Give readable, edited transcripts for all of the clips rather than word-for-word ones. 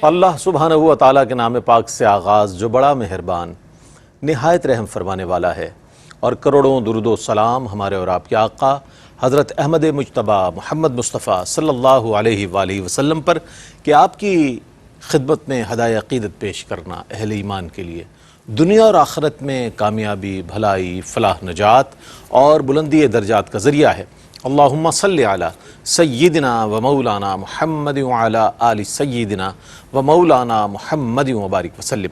اللہ سبحانہ و تعالیٰ کے نام پاک سے آغاز جو بڑا مہربان نہایت رحم فرمانے والا ہے، اور کروڑوں درود و سلام ہمارے اور آپ کے آقا حضرت احمد مجتبیٰ محمد مصطفیٰ صلی اللہ علیہ وآلہ وسلم پر کہ آپ کی خدمت میں ہدایت عقیدت پیش کرنا اہل ایمان کے لیے دنیا اور آخرت میں کامیابی، بھلائی، فلاح، نجات اور بلندی درجات کا ذریعہ ہے۔ اللہم صلی علی سیدنا و مولانا محمد وعلی آل سیدنا و مولانا محمد وبارک وسلم۔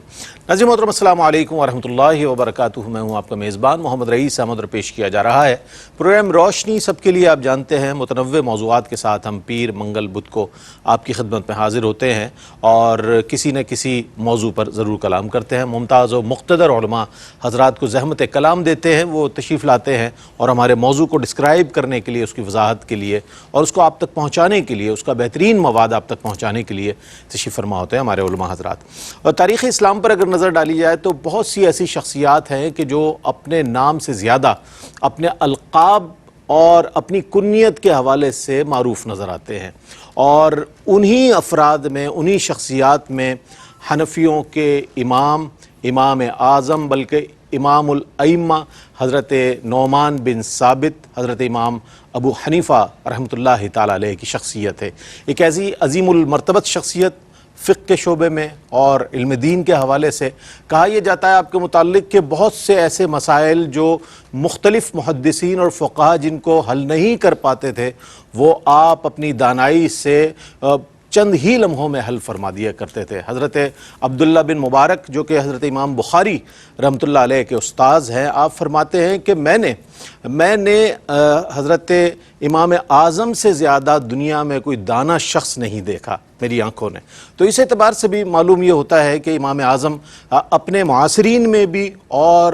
ناظرین محترم السلام علیکم ورحمۃ اللہ وبرکاتہ۔ میں ہوں آپ کا میزبان محمد رئیس احمد، پیش کیا جا رہا ہے پروگرام روشنی سب کے لیے۔ آپ جانتے ہیں متنوع موضوعات کے ساتھ ہم پیر، منگل، بدھ کو آپ کی خدمت میں حاضر ہوتے ہیں اور کسی نہ کسی موضوع پر ضرور کلام کرتے ہیں۔ ممتاز و مقتدر علماء حضرات کو زحمت کلام دیتے ہیں، وہ تشریف لاتے ہیں اور ہمارے موضوع کو ڈسکرائب کرنے کے لیے، اس کی وضاحت کے لیے اور اس کو آپ تک پہنچانے کے لیے، اس کا بہترین مواد آپ تک پہنچانے کے لیے تشریف فرما ہوتے ہیں ہمارے علماء حضرات۔ اور تاریخ اسلام پر اگر نظر ڈالی جائے تو بہت سی ایسی شخصیات ہیں کہ جو اپنے نام سے زیادہ اپنے القاب اور اپنی کنیت کے حوالے سے معروف نظر آتے ہیں، اور انہی افراد میں، انہی شخصیات میں حنفیوں کے امام اعظم بلکہ امام الائمہ حضرت نعمان بن ثابت، حضرت امام ابو حنیفہ رحمۃ اللہ تعالیٰ علیہ کی شخصیت ہے۔ ایک ایسی عظیم المرتبت شخصیت فقہ کے شعبے میں اور علم دین کے حوالے سے کہا یہ جاتا ہے آپ کے متعلق کہ بہت سے ایسے مسائل جو مختلف محدثین اور فقہاء جن کو حل نہیں کر پاتے تھے، وہ آپ اپنی دانائی سے چند ہی لمحوں میں حل فرما دیا کرتے تھے۔ حضرت عبداللہ بن مبارک جو کہ حضرت امام بخاری رحمۃ اللہ علیہ کے استاذ ہیں، آپ فرماتے ہیں کہ میں نے حضرت امام اعظم سے زیادہ دنیا میں کوئی دانا شخص نہیں دیکھا میری آنکھوں نے۔ تو اس اعتبار سے بھی معلوم یہ ہوتا ہے کہ امام اعظم اپنے معاصرین میں بھی اور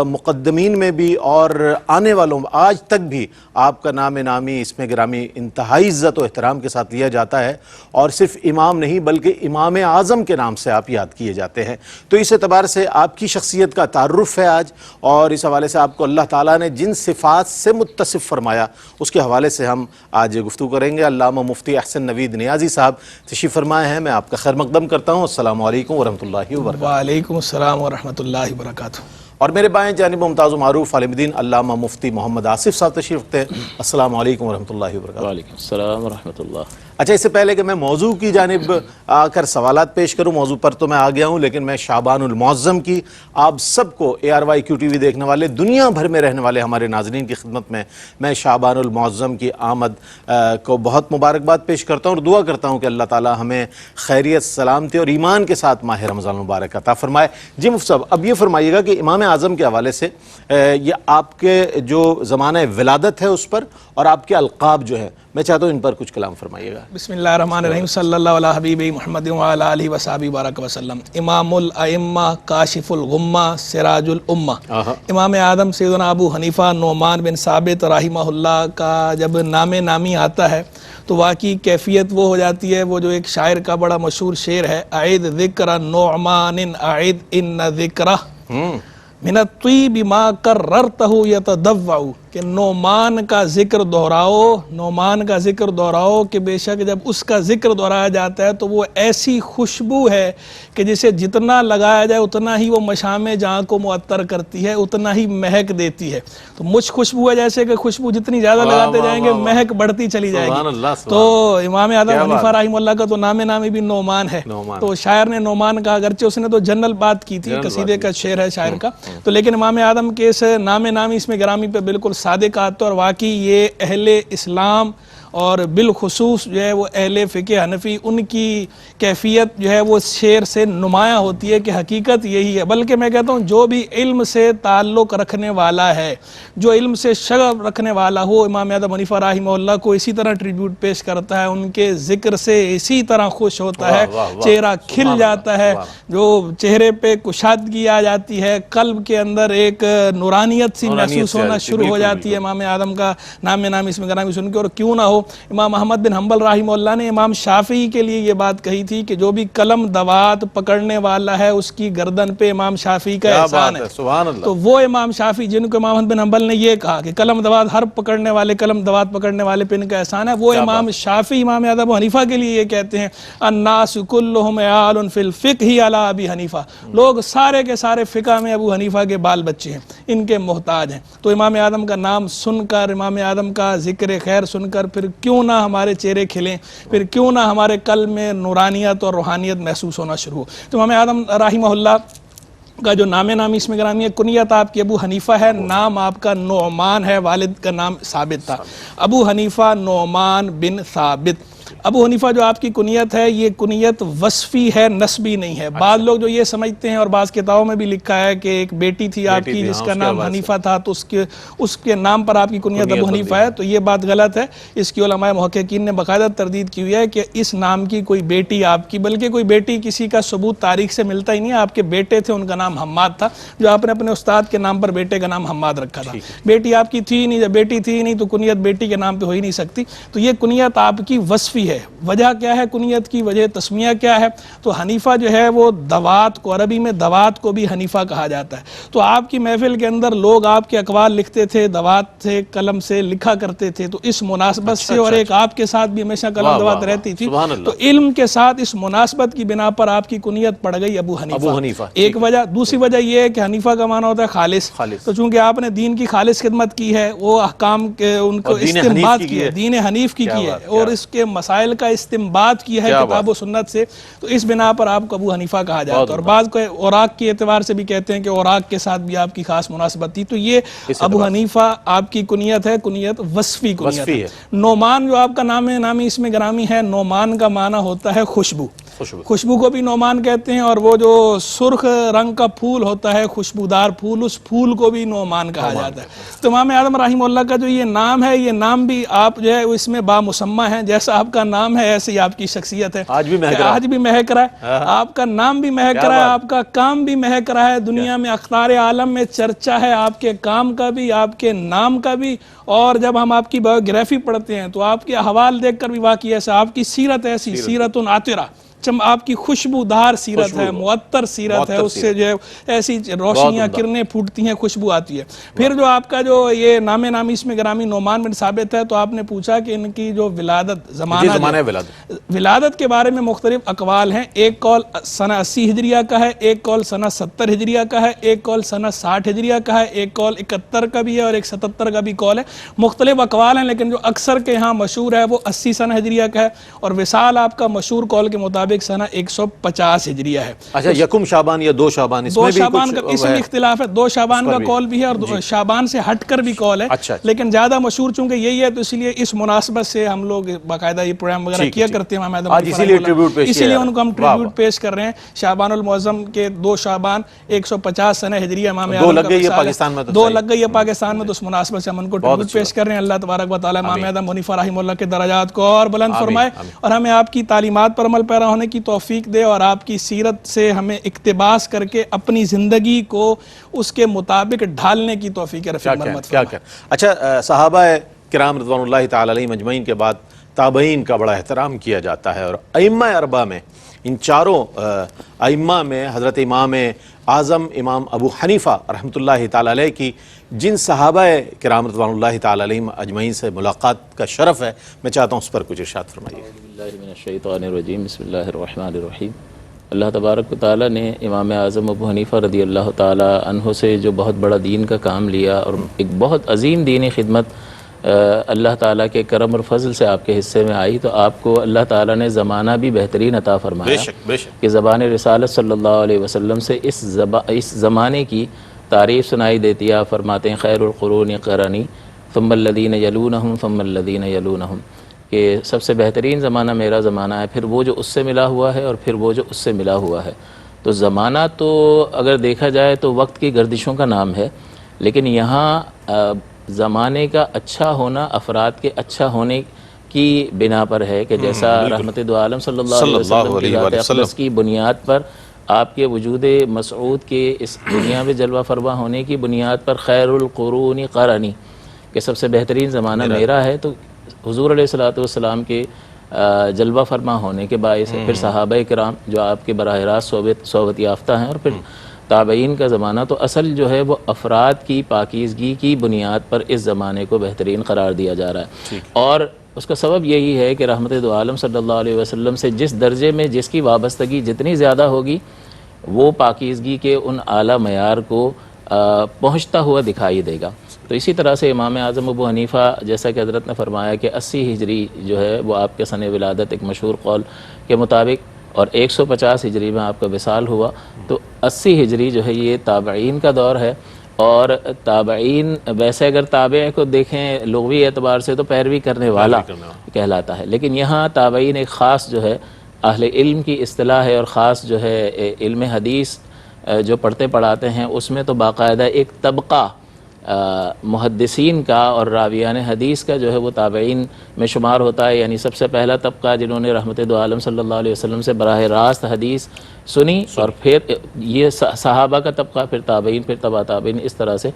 مقدمین میں بھی اور آنے والوں آج تک بھی آپ کا نام نامی، اسم گرامی انتہائی عزت و احترام کے ساتھ لیا جاتا ہے، اور صرف امام نہیں بلکہ امام اعظم کے نام سے آپ یاد کیے جاتے ہیں۔ تو اس اعتبار سے آپ کی شخصیت کا تعارف ہے آج، اور اس حوالے سے آپ کو اللہ تعالیٰ نے جن صفات سے متصف فرمایا اس کے حوالے سے ہم آج گفتگو کریں گے۔ علامہ مفتی احسن نوید نیازی صاحب تشریف فرمائے ہیں، میں آپ کا خیر مقدم کرتا ہوں۔ السلام علیکم ورحمۃ اللہ وبرکاتہ۔ وعلیکم السلام ورحمۃ اللہ وبرکاتہ۔ اور میرے بائیں جانب ممتاز و معروف عالم دین علامہ مفتی محمد آصف صاحب تشریف رکھتے ہیں۔ السلام علیکم ورحمۃ اللہ وبرکاتہ۔ وعلیکم السلام ورحمۃ اللہ۔ اچھا، اس سے پہلے کہ میں موضوع کی جانب آ کر سوالات پیش کروں، موضوع پر تو میں آ گیا ہوں، لیکن میں شعبان المعظم کی آپ سب کو ARYQTV دیکھنے والے دنیا بھر میں رہنے والے ہمارے ناظرین کی خدمت میں شعبان المعظم کی آمد کو بہت مبارکباد پیش کرتا ہوں اور دعا کرتا ہوں کہ اللہ تعالی ہمیں خیریت، سلامتی اور ایمان کے ساتھ ماہ رمضان مبارک عطا فرمائے۔ جی مفتی صاحب، اب یہ فرمائیے گا کہ امام اعظم کے حوالے سے یہ آپ کے جو زمانہ ولادت ہے اس پر اور آپ کے القاب جو ہیں، میں چاہتا ہوں ان پر کچھ کلام فرمائیے گا۔ بسم اللہ الرحمن الرحیم، صلی اللہ علیہ حبیب محمد وعلی آلہ وصحبہ بارک وسلم۔ امام الائمہ، کاشف الغمہ، سراج الامہ، امام اعظم سیدنا ابو حنیفہ نعمان بن ثابت رحمہ اللہ کا جب نام نامی آتا ہے تو واقعی کیفیت وہ ہو جاتی ہے، وہ جو ایک شاعر کا بڑا مشہور شعر ہے، اعد ذکر نعمان اعد ان ذکرہ من الطیب ما کررتہ یتدوع، کہ نعمان کا ذکر دہراؤ، نعمان کا ذکر دہراؤ کہ بے شک جب اس کا ذکر دہرایا جاتا ہے تو وہ ایسی خوشبو ہے کہ جسے جتنا لگایا جائے اتنا ہی وہ مشام جہاں کو معطر کرتی ہے، اتنا ہی مہک دیتی ہے۔ تو مجھ خوشبو ہے جیسے کہ خوشبو جتنی زیادہ لگاتے جائیں گے مہک بڑھتی چلی جائے گی۔ تو امام اعظم حنیفہ رحمہ اللہ کا تو نام نامی بھی نعمان ہے، تو شاعر نے نعمان کا، اگرچہ اس نے تو جنرل بات کی تھی، قصیدے کا شعر ہے شاعر کا، تو لیکن امام اعظم کے اس نام نامی اس میں گرامی پہ بالکل صادق آتا ہے، اور واقعی یہ اہل اسلام اور بالخصوص جو ہے وہ اہل فقہ حنفی، ان کی کیفیت جو ہے وہ شعر سے نمایاں ہوتی ہے کہ حقیقت یہی ہے۔ بلکہ میں کہتا ہوں جو بھی علم سے تعلق رکھنے والا ہے، جو علم سے شغف رکھنے والا ہو، امام اعظم حنیفہ رحمہ اللہ کو اسی طرح ٹریبیوٹ پیش کرتا ہے، ان کے ذکر سے اسی طرح خوش ہوتا ہے، چہرہ کھل جاتا ہے، جو چہرے پہ کشادگی آ جاتی ہے، قلب کے اندر ایک نورانیت سی محسوس ہونا شروع ہو جاتی ہے امام اعظم کا نام نامی اس میں گرامی سن کے۔ اور کیوں نہ ہو امام احمد بن حنبل رحمہ اللہ نے امام شافعی کے لیے یہ بات کہی تھی کہ جو بھی قلم دوات پکڑنے والا ہے اس کی گردن پہ امام شافعی کا احسان ہے. سبحان اللہ. تو وہ امام شافعی جن کو امام احمد بن حنبل نے یہ کہا کہ قلم دوات قلم دوات پکڑنے والے پہ ان کا احسان ہے, وہ امام شافعی امام اعظم ابو حنیفہ کے لیے یہ کہتے ہیں الناس کلہم عیال فی الفقہ علی ابی حنیفہ, لوگ سارے کے سارے فقہ میں ابو حنیفہ کے بال بچے ہیں, ان کے محتاج ہیں. تو امام اعظم کا نام سن کر, امام اعظم کا ذکر خیر سن کر پھر کیوں نہ ہمارے چہرے کھلیں, پھر کیوں نہ ہمارے قلب میں نورانیت اور روحانیت محسوس ہونا شروع ہو. تو امام اعظم رحمہ اللہ کا جو نامی اس میں گرامی ہے, کنیت آپ کی ابو حنیفہ ہے, نام آپ کا نعمان ہے, والد کا نام ثابت تھا, ابو حنیفہ نعمان بن ثابت. ابو حنیفہ جو آپ کی کنیت ہے یہ کنیت وصفی ہے, نسبی نہیں ہے. بعض لوگ جو یہ سمجھتے ہیں, اور بعض کتابوں میں بھی لکھا ہے کہ ایک بیٹی تھی آپ کی جس کا نام حنیفہ تھا, تو اس کے نام پر آپ کی کنیت ابو حنیفہ ہے, تو یہ بات غلط ہے. اس کی علماء محققین نے باقاعدہ تردید کی ہوئی ہے کہ اس نام کی کوئی بیٹی آپ کی, بلکہ کوئی بیٹی کسی کا ثبوت تاریخ سے ملتا ہی نہیں ہے. آپ کے بیٹے تھے, ان کا نام حماد تھا, جو آپ نے اپنے استاد کے نام پر بیٹے کا نام حماد رکھا تھا. بیٹی آپ کی تھی نہیں, جب بیٹی تھی نہیں تو کنیت بیٹی کے نام پہ ہو ہی نہیں سکتی. تو یہ کنیت آپ کی وصفی ہے. وجہ کیا ہے کنیت کی, وجہ تسمیہ کیا ہے؟ تو حنیفہ جو ہے وہ دوات کو, عربی میں دوات کو بھی حنیفہ کہا جاتا ہے. تو آپ کی محفل کے اندر لوگ آپ کے اقوال لکھتے تھے, دوات سے قلم سے لکھا کرتے تھے. تو اس مناسبت سے, اور ایک آپ کے ساتھ بھی ہمیشہ قلم دوات رہتی تھی, تو علم کے ساتھ اس مناسبت کی بنا پر آپ کی کنیت پڑ گئی ابو حنیفہ. ایک وجہ. دوسری وجہ یہ ہے کہ حنیفہ کا معنی ہوتا ہے خالص. تو چونکہ آپ نے دین کی خالص خدمت کی ہے, وہ احکام کے ان کو استنباط کیا ہے, دین حنیف کی ہے, اور اس کے مسائل کا استنباط کیا ہے کتاب و سنت سے, تو اس بنا پر آپ کو ابو حنیفہ کہا جاتا ہے. اور بعض کو اوراق کے اعتبار سے بھی کہتے ہیں کہ اوراق کے ساتھ بھی آپ کی خاص مناسبت تھی. تو یہ ابو حنیفہ آپ کی کنیت ہے, کنیت وصفی کنیت ہے. نعمان جو آپ کا نام ہے, نامی اس میں گرامی ہے, نعمان کا معنی ہوتا ہے خوشبو. خوشبو کو بھی نعمان کہتے ہیں, اور وہ جو سرخ رنگ کا پھول ہوتا ہے, خوشبودار پھول, اس پھول کو بھی نعمان کہا جاتا ہے. تو امام اعظم رحمہ اللہ کا جو یہ نام ہے, یہ نام بھی آپ جو ہے اس میں بامسمہ ہیں. جیسا آپ کا نام ہے ایسے ہی آپ کی شخصیت ہے. آج بھی مہک رہا ہے, آپ کا نام بھی مہک رہا ہے, آپ کا کام بھی مہک رہا ہے. دنیا میں اخبار عالم میں چرچا ہے آپ کے کام کا بھی, آپ کے نام کا بھی. اور جب ہم آپ کی بایوگرافی پڑھتے ہیں تو آپ کے احوال دیکھ کر بھی واقعی ایسا, آپ کی سیرت ایسی, سیرت عاطرہ, آپ کی خوشبودار سیرت ہے, معطر سیرت ہے, اس سے جو ہے ایسی روشنیاں کرنیں پھوٹتی ہیں, خوشبو آتی ہے. پھر جو آپ کا جو یہ نامی اس میں گرامی نعمان بن ثابت ہے, تو آپ نے پوچھا کہ ان کی جو ولادت زمانہ ولادت کے بارے میں مختلف اقوال ہیں. ایک قول سنہ 80 ہجریہ کا ہے, ایک قول سنہ 70 ہجریہ کا ہے, ایک قول سنہ 60 ہجریہ کا ہے, ایک قول 71 کا بھی ہے, اور ایک 77 کا بھی قول ہے. مختلف اقوال ہیں, لیکن جو اکثر کے ہاں مشہور ہے وہ 80 سنہ ہجریہ کا ہے. اور وصال آپ کا مشہور قول کے مطابق سنہ 150 ہجریہ ہے. اچھا, یکم شعبان یا دو شعبان, اس میں بھی اس میں اختلاف ہے. 2 شعبان کا قول بھی ہے, اور شعبان سے ہٹ کر بھی قول ہے. لیکن زیادہ مشہور چونکہ یہی ہے, تو اس لیے اس مناسبت سے ہم لوگ باقاعدہ یہ پروگرام وغیرہ کیا کرتے ہیں. اسی لیے ان کو ہم ٹریبیوٹ پیش کر رہے ہیں. شعبان المعظم کے 2 شعبان 150 سنہ ہجریہ امام اعظم کا 2 لگ گئی ہے پاکستان میں, تو اس مناسبت سے ہم ان کو ٹریبیوٹ پیش کر رہے ہیں. اللہ تبارک و تعالی امام اعظم حنیفہ رحمہ اللہ کے درجات کو اور بلند فرمائے, اور ہمیں آپ کی تعلیمات پر عمل پیرا ہونے کی توفیق دے, اور آپ کی سیرت سے ہمیں اقتباس کر کے اپنی زندگی کو اس کے مطابق ڈھالنے کی توفیق رفیق مرحمت فرمائے. اچھا, صحابہ کرام رضوان اللہ تعالی علیہم اجمعین کے بعد تابعین کا بڑا احترام کیا جاتا ہے, اور ائمہ اربعہ میں, ان چاروں ائمہ میں حضرت امام اعظم امام ابو حنیفہ رحمۃ اللہ تعالی علیہ کی جن صحابہ کرام رضوان اللہ تعالی علیہم اجمعین سے ملاقات کا شرف ہے, میں چاہتا ہوں اس پر کچھ ارشاد فرمائیے. اعوذ باللہ من الشیطان الرجیم, بسم اللہ الرحمن الرحیم. اللہ تبارک و تعالیٰ نے امام اعظم ابو حنیفہ رضی اللہ تعالیٰ عنہ سے جو بہت بڑا دین کا کام لیا, اور ایک بہت عظیم دینی خدمت اللہ تعالیٰ کے کرم اور فضل سے آپ کے حصے میں آئی, تو آپ کو اللہ تعالیٰ نے زمانہ بھی بہترین عطا فرمایا کہ زبان رسالت صلی اللہ علیہ وسلم سے اس زمانے کی تعریف سنائی دیتی ہے. آپ فرماتے ہیں خیر القرون قرنی ثم الذین یلونہم ثم الذین یلونہم, کہ سب سے بہترین زمانہ میرا زمانہ ہے, پھر وہ جو اس سے ملا ہوا ہے, اور پھر وہ جو اس سے ملا ہوا ہے. تو زمانہ تو اگر دیکھا جائے تو وقت کی گردشوں کا نام ہے, لیکن یہاں زمانے کا اچھا ہونا افراد کے اچھا ہونے کی بنا پر ہے, کہ جیسا رحمت دو عالم صلی اللہ علیہ وسلم کی ذات اقدس کی بنیاد پر, آپ کے وجود مسعود کے اس دنیا میں جلوہ فرما ہونے کی بنیاد پر خیر القرون قرنی, کہ سب سے بہترین زمانہ میرا ہے. تو حضور علیہ الصلوۃ والسلام کے جلوہ فرما ہونے کے باعث ہے، پھر صحابہ کرام جو آپ کے براہ راست صحبت یافتہ ہیں، اور پھر تابعین کا زمانہ. تو اصل جو ہے وہ افراد کی پاکیزگی کی بنیاد پر اس زمانے کو بہترین قرار دیا جا رہا ہے. اور اس کا سبب یہی ہے کہ رحمت دو عالم صلی اللہ علیہ وسلم سے جس درجے میں جس کی وابستگی جتنی زیادہ ہوگی، وہ پاکیزگی کے ان اعلیٰ معیار کو پہنچتا ہوا دکھائی دے گا. تو اسی طرح سے امام اعظم ابو حنیفہ، جیسا کہ حضرت نے فرمایا کہ 80 ہجری جو ہے وہ آپ کے سن ولادت ایک مشہور قول کے مطابق، اور 150 ہجری میں آپ کا وصال ہوا. تو 80 ہجری جو ہے یہ تابعین کا دور ہے. اور تابعین ویسے اگر تابع کو دیکھیں لغوی اعتبار سے تو پیروی کرنے والا کہلاتا ہے، لیکن یہاں تابعین ایک خاص جو ہے اہل علم کی اصطلاح ہے، اور خاص جو ہے علم حدیث جو پڑھتے پڑھاتے ہیں اس میں تو باقاعدہ ایک طبقہ محدثین کا اور راویان حدیث کا جو ہے وہ تابعین میں شمار ہوتا ہے. یعنی سب سے پہلا طبقہ جنہوں نے رحمت دو عالم صلی اللہ علیہ وسلم سے براہ راست حدیث سنی، اور پھر یہ صحابہ کا طبقہ، پھر تابعین، پھر تبع تابعین، اس طرح سے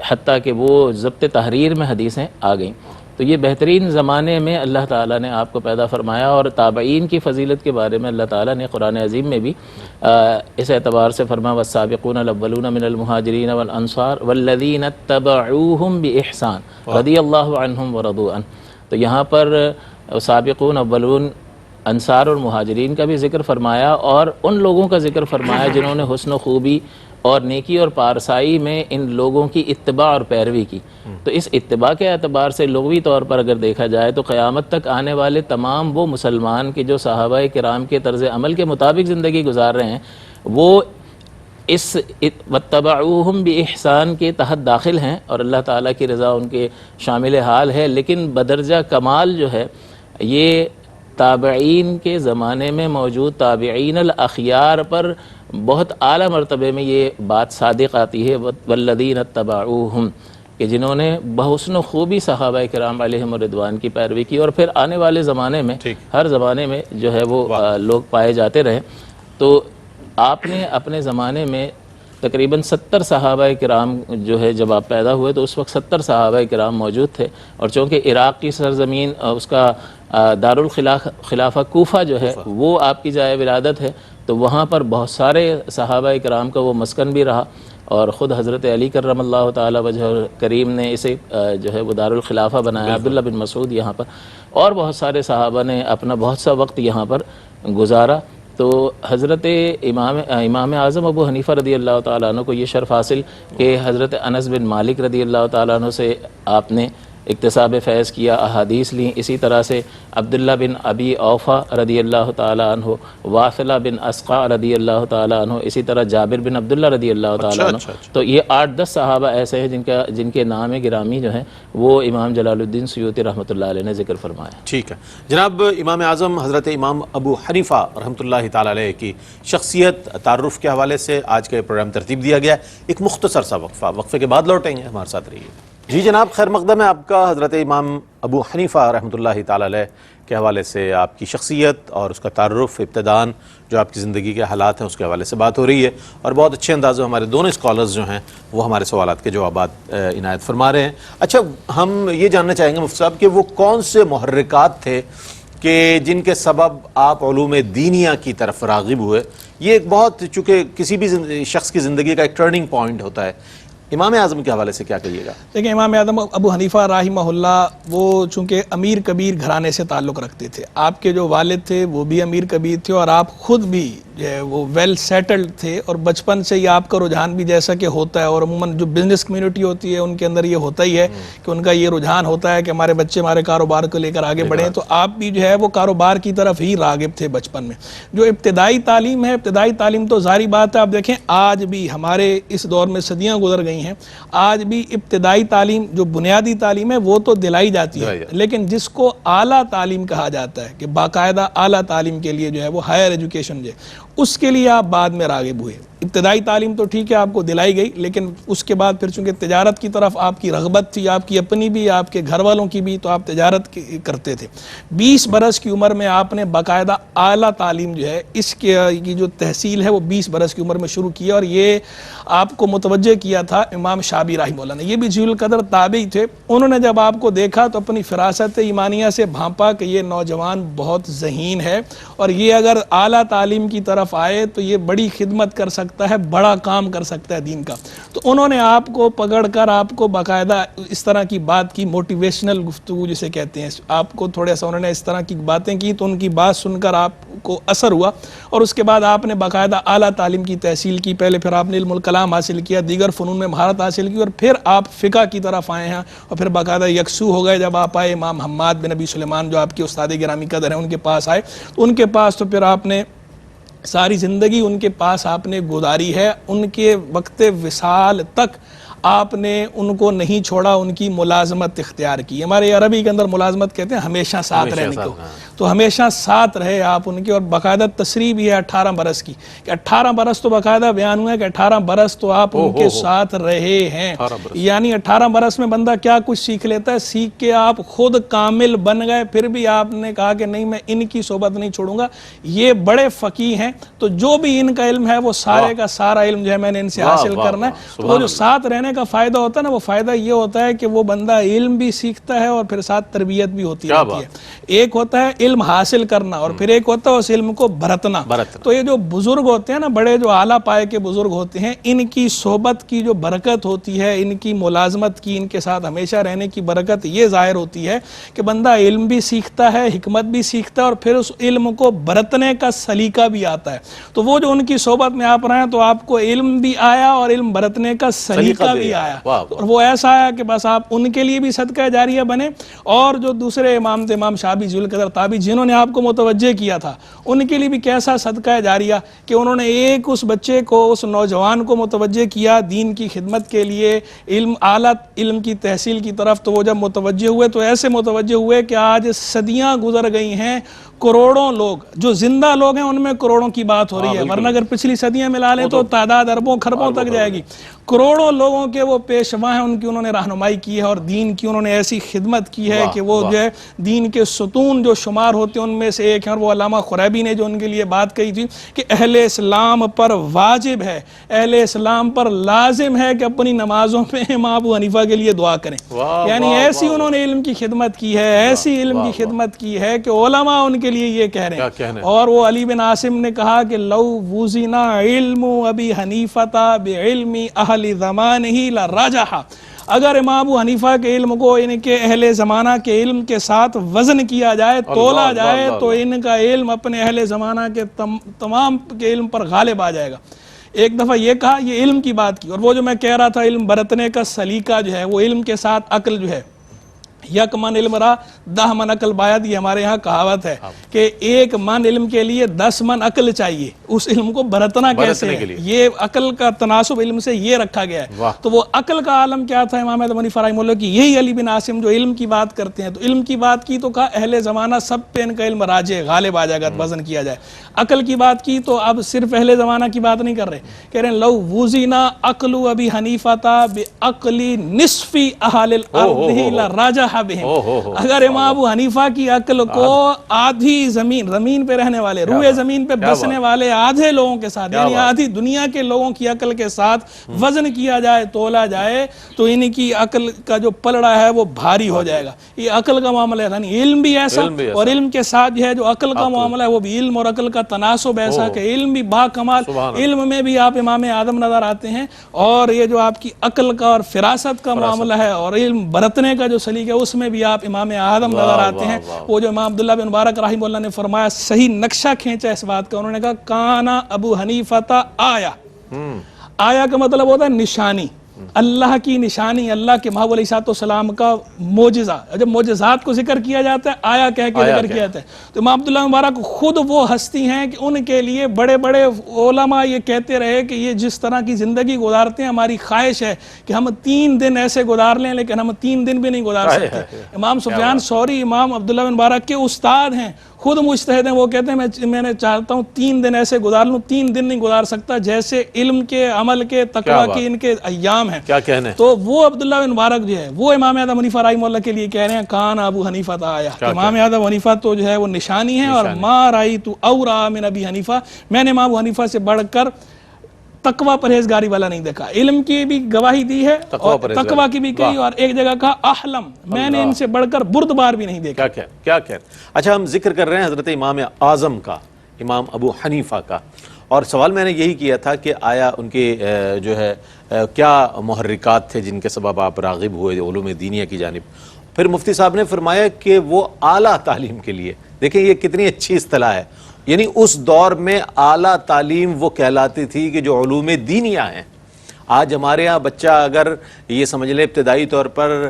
حتیٰ کہ وہ ضبط تحریر میں حدیثیں آ گئیں. تو یہ بہترین زمانے میں اللہ تعالیٰ نے آپ کو پیدا فرمایا. اور تابعین کی فضیلت کے بارے میں اللہ تعالیٰ نے قرآن عظیم میں بھی اس اعتبار سے فرمایا والسابقون الاولون من المہاجرین والانصار والذین اتبعوہم باحسان رضی اللہ عنہم ورضوا عنہ. تو یہاں پر سابقون اولون انصار اور مہاجرین کا بھی ذکر فرمایا، اور ان لوگوں کا ذکر فرمایا جنہوں نے حسن و خوبی اور نیکی اور پارسائی میں ان لوگوں کی اتباع اور پیروی کی. تو اس اتباع کے اعتبار سے لغوی طور پر اگر دیکھا جائے تو قیامت تک آنے والے تمام وہ مسلمان کے جو صحابہ کرام کے طرز عمل کے مطابق زندگی گزار رہے ہیں، وہ اس واتبعوہم باحسان کے تحت داخل ہیں، اور اللہ تعالیٰ کی رضا ان کے شامل حال ہے. لیکن بدرجہ کمال جو ہے یہ تابعین کے زمانے میں موجود تابعین الاخیار پر بہت اعلیٰ مرتبے میں یہ بات صادق آتی ہے والذین اتبعوہم، کہ جنہوں نے بحسن و خوبی صحابہ کرام علیہم الرضوان کی پیروی کی. اور پھر آنے والے زمانے میں ہر زمانے میں جو ہے وہ لوگ پائے جاتے رہے. تو آپ نے اپنے زمانے میں تقریباً 70 صحابہ کرام جو ہے جب آپ پیدا ہوئے تو اس وقت 70 صحابہ کرام موجود تھے. اور چونکہ عراق کی سرزمین اس کا دارالخلافہ کوفہ جو ہے وہ آپ کی جائے ولادت ہے، تو وہاں پر بہت سارے صحابہ کرام کا وہ مسکن بھی رہا. اور خود حضرت علی کرم اللہ تعالی وجہ کریم نے اسے جو ہے وہ دارالخلافہ بنایا. عبداللہ بن مسعود یہاں پر، اور بہت سارے صحابہ نے اپنا بہت سا وقت یہاں پر گزارا. تو حضرت امام اعظم ابو حنیفہ رضی اللہ تعالیٰ عنہ کو یہ شرف حاصل کہ حضرت انس بن مالک رضی اللہ تعالیٰ عنہ سے آپ نے اکتساب فیض کیا، احادیث لیں. اسی طرح سے عبداللہ بن ابی اوفا رضی اللہ تعالیٰ عنہ، واثلہ بن اسقع رضی اللہ تعالیٰ عنہ، اسی طرح جابر بن عبداللہ رضی اللہ تعالیٰ عنہ. تو یہ 8-10 صحابہ ایسے ہیں جن کے نام گرامی جو ہیں وہ امام جلال الدین سیوطی رحمۃ اللہ علیہ نے ذکر فرمایا. ٹھیک ہے جناب. امام اعظم حضرت امام ابو حنیفہ رحمۃ اللہ تعالیٰ علیہ کی شخصیت تعارف کے حوالے سے آج کے پروگرام ترتیب دیا گیا ہے. ایک مختصر سا وقفے کے بعد لوٹیں گے، ہمارے ساتھ رہیے. جی جناب، خیر مقدم ہے آپ کا. حضرت امام ابو حنیفہ رحمۃ اللہ تعالیٰ علیہ کے حوالے سے آپ کی شخصیت اور اس کا تعارف ابتداً جو آپ کی زندگی کے حالات ہیں اس کے حوالے سے بات ہو رہی ہے، اور بہت اچھے انداز میں ہمارے دونوں اسکالرز جو ہیں وہ ہمارے سوالات کے جوابات عنایت فرما رہے ہیں. اچھا، ہم یہ جاننا چاہیں گے مفتی صاحب کہ وہ کون سے محرکات تھے کہ جن کے سبب آپ علوم دینیہ کی طرف راغب ہوئے؟ یہ ایک بہت، چونکہ کسی بھی شخص کی زندگی کا ایک ٹرننگ پوائنٹ ہوتا ہے. امام اعظم کے حوالے سے کیا کہیے گا؟ دیکھیں، امام اعظم ابو حنیفہ رحمہ اللہ وہ چونکہ امیر کبیر گھرانے سے تعلق رکھتے تھے. آپ کے جو والد تھے وہ بھی امیر کبیر تھے، اور آپ خود بھی جو ہے وہ ویل سیٹلڈ تھے. اور بچپن سے ہی آپ کا رجحان بھی جیسا کہ ہوتا ہے، اور عموماً جو بزنس کمیونٹی ہوتی ہے ان کے اندر یہ ہوتا ہی ہے کہ ان کا یہ رجحان ہوتا ہے کہ ہمارے بچے ہمارے کاروبار کو لے کر آگے بڑھیں. تو آپ بھی جو ہے وہ کاروبار کی طرف ہی راغب تھے بچپن میں. جو ابتدائی تعلیم ہے، ابتدائی تعلیم تو ظاہری بات ہے، آپ دیکھیں آج بھی ہمارے اس دور میں صدیاں گزر گئی ہیں، آج بھی ابتدائی تعلیم جو بنیادی تعلیم ہے وہ تو دلائی جاتی ہے. لیکن جس کو اعلیٰ تعلیم کہا جاتا ہے کہ باقاعدہ اعلیٰ تعلیم کے لیے جو ہے وہ ہائر ایجوکیشن جو ہے اس کے لیے آپ بعد میں راغب ہوئے. ابتدائی تعلیم تو ٹھیک ہے آپ کو دلائی گئی، لیکن اس کے بعد پھر چونکہ تجارت کی طرف آپ کی رغبت تھی، آپ کی اپنی بھی آپ کے گھر والوں کی بھی، تو آپ تجارت کرتے تھے۔ 20 برس کی عمر میں آپ نے باقاعدہ اعلیٰ تعلیم جو ہے اس کی جو تحصیل ہے وہ 20 برس کی عمر میں شروع کی، اور یہ آپ کو متوجہ کیا تھا امام شابی رحمہ اللہ نے۔ یہ بھی جلیل القدر تابعی تھے، انہوں نے جب آپ کو دیکھا تو اپنی فراست ایمانیہ سے بھانپا کہ یہ نوجوان بہت ذہین ہے، اور یہ اگر اعلیٰ تعلیم کی طرف آئے تو یہ بڑی خدمت کر سکتا ہے، بڑا کام کر سکتا ہے دین کا۔ تو انہوں نے آپ کو پکڑ کر آپ کو باقاعدہ اس طرح کی بات کی، موٹیویشنل گفتگو جسے کہتے ہیں، آپ کو تھوڑا سا انہوں نے اس طرح کی باتیں کی تو ان کی بات سن کر آپ کو اثر ہوا، اور اس کے بعد آپ نے باقاعدہ اعلیٰ تعلیم کی تحصیل کی۔ پہلے پھر آپ نے علم الکلام حاصل کیا، دیگر فنون میں مہارت حاصل کی، اور پھر آپ فقہ کی طرف آئے ہیں، اور پھر باقاعدہ یکسو ہو گئے۔ جب آپ آئے امام حماد بن ابی سلیمان جو آپ کے استاد گرامی قدر ہیں ان کے پاس آئے، تو ان کے پاس تو پھر آپ نے ساری زندگی ان کے پاس آپ نے گزاری ہے، ان کے وقت وصال تک آپ نے ان کو نہیں چھوڑا، ان کی ملازمت اختیار کی۔ ہمارے عربی کے اندر ملازمت کہتے ہیں ہمیشہ ساتھ رہنے کو، تو ہمیشہ ساتھ رہے آپ ان کے، اور باقاعدہ تصریح بھی ہے 18 برس کی، کہ 18 برس تو باقاعدہ بیان ہوا ہے کہ 18 برس تو آپ ان کے ساتھ رہے ہیں۔ یعنی 18 برس میں بندہ کیا کچھ سیکھ لیتا ہے، سیکھ کے آپ خود کامل بن گئے، پھر بھی آپ نے کہا کہ نہیں میں ان کی صحبت نہیں چھوڑوں گا، یہ بڑے فقیہ ہیں، تو جو بھی ان کا علم ہے وہ سارے کا سارا علم جو ہے میں نے ان سے حاصل کرنا ہے۔ تو وہ جو ساتھ رہنے کا فائدہ ہوتا ہے نا، وہ فائدہ یہ ہوتا ہے کہ وہ بندہ علم بھی سیکھتا ہے اور پھر ساتھ تربیت بھی ہوتی ہے۔ ایک ہوتا ہے علم حاصل کرنا، اور پھر ایک ہوتا ہے اس علم کو برتنا۔ تو یہ جو بزرگ ہوتے ہیں نا، بڑے جو اعلیٰ پائے کے بزرگ ہوتے ہیں، ان کی صحبت کی جو برکت ہوتی ہے، ان کی ملازمت کی، ان کے ساتھ ہمیشہ رہنے کی برکت یہ ظاہر ہوتی ہے کہ بندہ علم بھی سیکھتا ہے، حکمت بھی سیکھتا ہے، اور پھر اس علم کو برتنے کا سلیقہ بھی آتا ہے۔ تو وہ جو ان کی صحبت میں آپ رہے ہیں تو آپ کو علم بھی آیا اور علم برتنے کا سلیقہ بھی آیا، اور وہ ایسا آیا کہ بس آپ ان کے لیے بھی صدقہ جاریہ بنے، اور جو دوسرے امام تھے امام شابی ذوالقدر تابعی جنہوں نے آپ کو متوجہ کیا تھا، ان کے لیے بھی کیسا صدقہ جاریہ کہ انہوں نے ایک اس بچے کو، اس نوجوان کو متوجہ کیا دین کی خدمت کے لیے، علم اعلیٰ علم کی تحصیل کی طرف۔ تو وہ جب متوجہ ہوئے تو ایسے متوجہ ہوئے کہ آج صدیاں گزر گئی ہیں، کروڑوں لوگ جو زندہ لوگ ہیں ان میں کروڑوں کی بات ہو رہی ہے، ورنہ اگر پچھلی صدیاں ملا لیں تو تعداد اربوں خربوں تک جائے گی۔ کروڑوں لوگوں کے وہ پیشوا ہیں، ان کی انہوں نے رہنمائی کی ہے، اور دین کی انہوں نے ایسی خدمت کی ہے کہ وہ جو ہے دین کے ستون جو شمار ہوتے ہیں ان میں سے ایک ہیں۔ اور وہ علامہ خریبی نے جو ان کے لیے بات کہی تھی کہ اہل اسلام پر واجب ہے، اہل اسلام پر لازم ہے کہ اپنی نمازوں میں امام ابو حنیفہ کے لیے دعا کریں۔ یعنی ایسی انہوں نے علم کی خدمت کی ہے، ایسی علم کی خدمت کی ہے کہ علماء ان کے لیے یہ کہہ رہے ہیں۔ اور وہ علی بن عاصم نے کہا کہ لو وزنا علم ابی حنیفہ بعلم اہل زمانہ لرجح، اگر امام ابو حنیفہ کے علم کو ان کے اہل زمانہ کے علم کے ساتھ وزن کیا جائے، تولا جائے، تو ان کا علم اپنے اہل زمانہ کے تمام کے علم پر غالب آ جائے گا۔ ایک دفعہ یہ کہا، یہ علم کی بات کی، اور وہ جو میں کہہ رہا تھا علم برتنے کا سلیقہ جو ہے، وہ علم کے ساتھ عقل جو ہے، یک من علم را 10 من عقل باید، یہ ہمارے ہاں کہاوت ہے کہ 1 من علم کے لیے 10 من عقل چاہیے۔ اس علم کو برتنا کیسے ہے، یہ عقل کا تناسب علم سے یہ رکھا گیا ہے۔ تو وہ عقل کا عالم کیا تھا امام احمد حنیفہ رحمہ اللہ کی، یہی علی بن عاصم جو علم کی بات کرتے ہیں، تو علم کی بات کی تو کہا اہل زمانہ سب پہ ان کا علم راجع غالب آ جائے گا، وزن کیا جائے۔ عقل کی بات کی تو اب صرف اہل زمانہ کی بات نہیں کر رہے، کہہ رہے ہیں لو وزنا عقل ابی حنیفہ بعقل نصف اہل الارض لرجح بہم، اگر امام ابو حنیفہ کی عقل کو آدھی زمین پہ رہنے والے، روئے زمین پہ بسنے والے آدھے لوگوں کے ساتھ، یعنی آدھی دنیا کے لوگوں کی عقل کے ساتھ وزن کیا جائے، تولا جائے، تو ان کی عقل کا جو پلڑا ہے وہ بھاری ہو جائے گا۔ یہ عقل کا معاملہ ہے، یعنی علم بھی ایسا، اور علم کے ساتھ جو ہے جو عقل کا معاملہ ہے وہ بھی علم اور عقل کا تناسب ایسا کہ علم بھی با کمال، علم میں بھی آپ امام اعظم نظر آتے ہیں، اور یہ جو آپ کی عقل کا اور فراست کا معاملہ ہے اور علم برتنے کا جو سلیقہ ہے اس میں بھی آپ امام اعظم نظر آتے ہیں۔ وہ جو امام عبداللہ بن مبارک رحمہ اللہ نے فرمایا، صحیح نقشہ کھینچا اس بات کا، انہوں نے کہا کانا ابو حنیفہ آیا، آیا کا مطلب ہوتا ہے نشانی، اللہ کی نشانی، اللہ کے محبوب علیہ السلام کا معجزہ۔ جب معجزات کو ذکر کیا جاتا ہے آیا کہہ کے ذکر کیا جاتا ہے، تو امام عبداللہ مبارک خود وہ ہستی ہیں کہ ان کے لیے بڑے بڑے علماء یہ کہتے رہے کہ یہ جس طرح کی زندگی گزارتے ہیں، ہماری خواہش ہے کہ ہم 3 دن ایسے گزار لیں، لیکن ہم 3 دن بھی نہیں گزار سکتے۔ امام سفیان ثوری امام عبداللہ بن مبارک کے استاد ہیں، خود مجتہد ہیں، وہ کہتے ہیں میں نے چاہتا ہوں 3 دن ایسے گزار لوں، 3 دن نہیں گزار سکتا جیسے علم کے، عمل کے، تقویٰ کے ان کے ایام ہیں. کیا کہنے. تو وہ عبداللہ بن مبارک جو ہے وہ امام اعظم حنیفہ رحمہ اللہ کے لیے کہہ رہے ہیں کان ابو حنیفہ تا آیا. امام اعظم حنیفہ تو جو ہے وہ نشانی ہے، اور ما رأیت اورا من ابی حنیفہ، میں نے امام حنیفہ سے بڑھ کر تقوی پرہیزگاری والا نہیں دیکھا. علم کی بھی گواہی دی ہے اور تقوی کی بھی کہی، اور ایک جگہ کہا احلم، میں نے ان سے بڑھ کر بردبار بھی نہیں دیکھا. کیا کہہ. اچھا ہم ذکر کر رہے ہیں حضرت امام اعظم کا، امام ابو حنیفہ کا، اور سوال میں نے یہی کیا تھا کہ آیا ان کے جو ہے کیا محرکات تھے جن کے سبب آپ راغب ہوئے علوم دینیہ کی جانب. پھر مفتی صاحب نے فرمایا کہ وہ اعلیٰ تعلیم کے لیے، دیکھیں یہ کتنی اچھی اصطلاح ہے، یعنی اس دور میں اعلیٰ تعلیم وہ کہلاتی تھی کہ جو علوم دینیہ ہیں. آج ہمارے ہاں بچہ اگر یہ سمجھ لے ابتدائی طور پر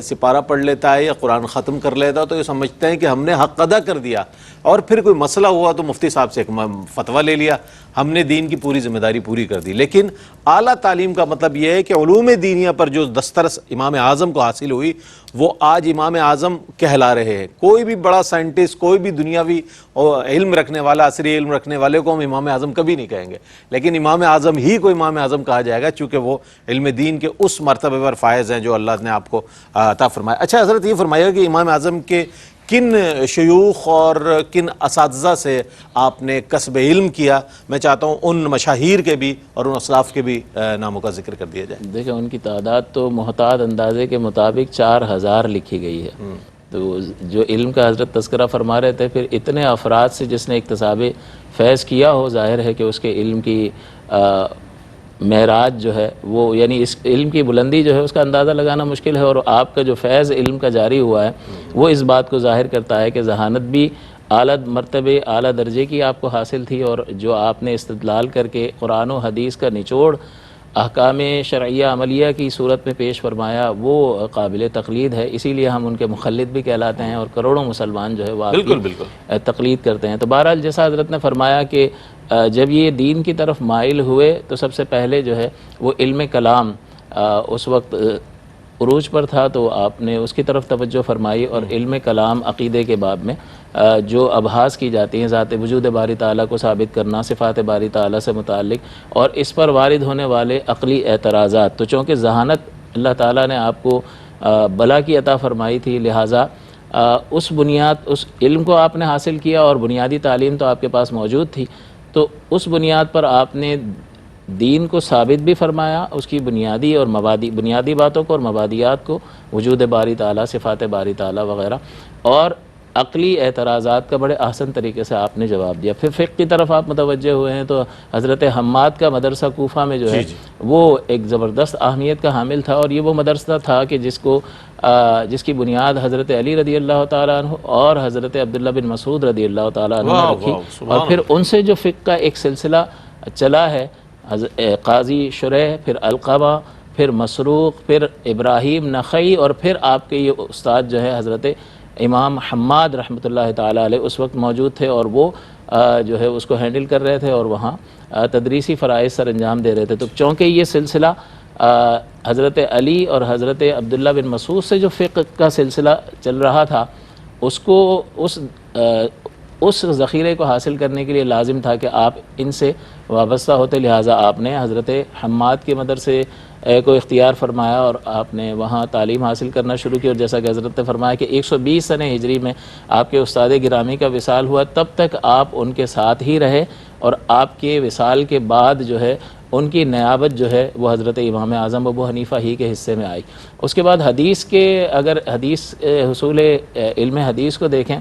سپارہ پڑھ لیتا ہے یا قرآن ختم کر لیتا تو یہ سمجھتے ہیں کہ ہم نے حق ادا کر دیا، اور پھر کوئی مسئلہ ہوا تو مفتی صاحب سے ایک فتویٰ لے لیا، ہم نے دین کی پوری ذمہ داری پوری کر دی. لیکن اعلیٰ تعلیم کا مطلب یہ ہے کہ علوم دینیہ پر جو دسترس امام اعظم کو حاصل ہوئی وہ آج امام اعظم کہلا رہے ہیں. کوئی بھی بڑا سائنٹسٹ، کوئی بھی دنیاوی علم رکھنے والا، عصری علم رکھنے والے کو ہم امام اعظم کبھی نہیں کہیں گے، لیکن امام اعظم ہی کو امام اعظم کہا جائے گا چونکہ وہ علم دین کے اس مرتبے پر فائز ہیں جو اللہ نے آپ کو عطا فرمایا. اچھا حضرت یہ فرمائیے کہ امام اعظم کے کن شیوخ اور کن اساتذہ سے آپ نے کسب علم کیا؟ میں چاہتا ہوں ان مشاہیر کے بھی اور ان اسلاف کے بھی ناموں کا ذکر کر دیا جائے. دیکھیں ان کی تعداد تو محتاط اندازے کے مطابق 4000 لکھی گئی ہے. تو جو علم کا حضرت تذکرہ فرما رہے تھے، پھر اتنے افراد سے جس نے اکتساب فیض کیا ہو، ظاہر ہے کہ اس کے علم کی معراج جو ہے وہ، یعنی اس علم کی بلندی جو ہے اس کا اندازہ لگانا مشکل ہے. اور آپ کا جو فیض علم کا جاری ہوا ہے وہ اس بات کو ظاہر کرتا ہے کہ ذہانت بھی اعلیٰ مرتبے، اعلیٰ درجے کی آپ کو حاصل تھی، اور جو آپ نے استدلال کر کے قرآن و حدیث کا نچوڑ احکام شرعیہ عملیہ کی صورت میں پیش فرمایا وہ قابل تقلید ہے. اسی لیے ہم ان کے مخلد بھی کہلاتے ہیں، اور کروڑوں مسلمان جو ہے وہ آپ کی تقلید کرتے ہیں. تو بہرحال جیسا حضرت نے فرمایا کہ جب یہ دین کی طرف مائل ہوئے تو سب سے پہلے جو ہے وہ علم کلام اس وقت عروج پر تھا، تو آپ نے اس کی طرف توجہ فرمائی، اور علم کلام عقیدے کے باب میں جو ابحاث کی جاتی ہیں ذات وجود باری تعالیٰ کو ثابت کرنا، صفات باری تعالیٰ سے متعلق، اور اس پر وارد ہونے والے عقلی اعتراضات. تو چونکہ ذہانت اللہ تعالیٰ نے آپ کو بلا کی عطا فرمائی تھی، لہٰذا اس بنیاد، اس علم کو آپ نے حاصل کیا، اور بنیادی تعلیم تو آپ کے پاس موجود تھی، تو اس بنیاد پر آپ نے دین کو ثابت بھی فرمایا، اس کی بنیادی اور بنیادی باتوں کو اور مبادیات کو، وجود باری تعالیٰ، صفات باری تعالیٰ وغیرہ، اور عقلی اعتراضات کا بڑے احسن طریقے سے آپ نے جواب دیا. پھر فقہ کی طرف آپ متوجہ ہوئے ہیں تو حضرت حماد کا مدرسہ کوفہ میں جو ہے وہ ایک زبردست اہمیت کا حامل تھا، اور یہ وہ مدرسہ تھا کہ جس کی بنیاد حضرت علی رضی اللہ تعالیٰ عنہ اور حضرت عبداللہ بن مسعود رضی اللہ تعالیٰ عنہ نے رکھی، اور پھر ان سے جو فقہ کا ایک سلسلہ چلا ہے، قاضی شریح، پھر القمہ، پھر مسروق، پھر ابراہیم نخعی، اور پھر آپ کے یہ استاد جو ہے حضرت امام حماد رحمۃ اللہ تعالیٰ علیہ اس وقت موجود تھے، اور وہ جو ہے اس کو ہینڈل کر رہے تھے اور وہاں تدریسی فرائض سر انجام دے رہے تھے. تو چونکہ یہ سلسلہ حضرت علی اور حضرت عبداللہ بن مسعود سے جو فقہ کا سلسلہ چل رہا تھا، اس کو اس ذخیرے کو حاصل کرنے کے لیے لازم تھا کہ آپ ان سے وابستہ ہوتے، لہٰذا آپ نے حضرت حماد کے مدرسے کو اختیار فرمایا اور آپ نے وہاں تعلیم حاصل کرنا شروع کی. اور جیسا کہ حضرت نے فرمایا کہ 120 سنہ ہجری میں آپ کے استاد گرامی کا وصال ہوا، تب تک آپ ان کے ساتھ ہی رہے، اور آپ کے وصال کے بعد جو ہے ان کی نیابت جو ہے وہ حضرت امام اعظم ابو حنیفہ ہی کے حصے میں آئی. اس کے بعد حدیث کے، اگر حدیث حصول علم حدیث کو دیکھیں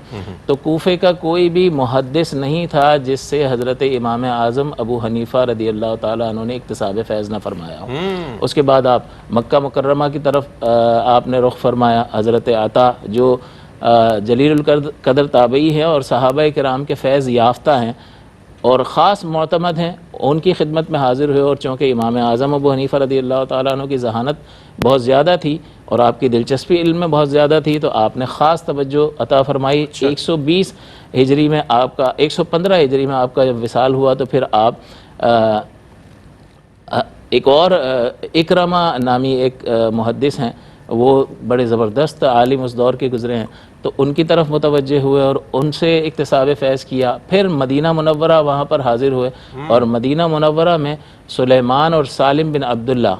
تو کوفے کا کوئی بھی محدث نہیں تھا جس سے حضرت امام اعظم ابو حنیفہ رضی اللہ تعالیٰ عنہ نے اکتساب فیض نہ فرمایا ہو. اس کے بعد آپ مکہ مکرمہ کی طرف آپ نے رخ فرمایا. حضرت عطا جو جلیل القدر تابعی ہیں اور صحابہ کرام کے فیض یافتہ ہیں اور خاص معتمد ہیں، ان کی خدمت میں حاضر ہوئے. اور چونکہ امام اعظم ابو حنیفہ رضی اللہ تعالیٰ عنہ کی ذہانت بہت زیادہ تھی اور آپ کی دلچسپی علم میں بہت زیادہ تھی، تو آپ نے خاص توجہ عطا فرمائی. 120 ہجری میں آپ کا 115 ہجری میں آپ کا جب وصال ہوا تو پھر آپ ایک اور اکرمہ نامی ایک محدث ہیں وہ بڑے زبردست عالم اس دور کے گزرے ہیں، تو ان کی طرف متوجہ ہوئے اور ان سے اکتساب فیض کیا. پھر مدینہ منورہ وہاں پر حاضر ہوئے، اور مدینہ منورہ میں سلیمان اور سالم بن عبداللہ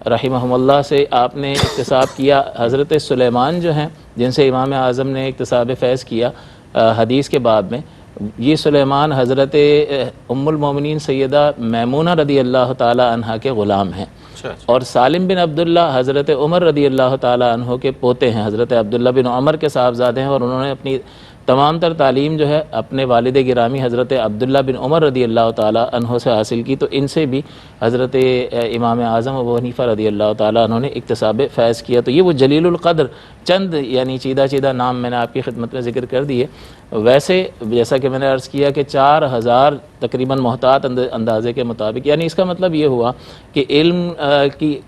رحمہم اللہ سے آپ نے اکتساب کیا. حضرت سلیمان جو ہیں جن سے امام اعظم نے اکتساب فیض کیا حدیث کے باب میں، یہ سلیمان حضرت ام المومنین سیدہ میمونہ رضی اللہ تعالی عنہا کے غلام ہیں، اور سالم بن عبداللہ حضرت عمر رضی اللہ تعالی عنہ کے پوتے ہیں، حضرت عبداللہ بن عمر کے صاحبزادے ہیں، اور انہوں نے اپنی تمام تر تعلیم جو ہے اپنے والد گرامی حضرت عبداللہ بن عمر رضی اللہ تعالی عنہ سے حاصل کی. تو ان سے بھی حضرت امام اعظم ابو حنیفہ رضی اللہ تعالی عنہ نے اکتساب فیض کیا. تو یہ وہ جلیل القدر چند یعنی چیدہ نام میں نے آپ کی خدمت میں ذکر کر دیے. ویسے جیسا کہ میں نے عرض کیا کہ 4000 تقریباً محتاط اندازے کے مطابق، یعنی اس کا مطلب یہ ہوا کہ علم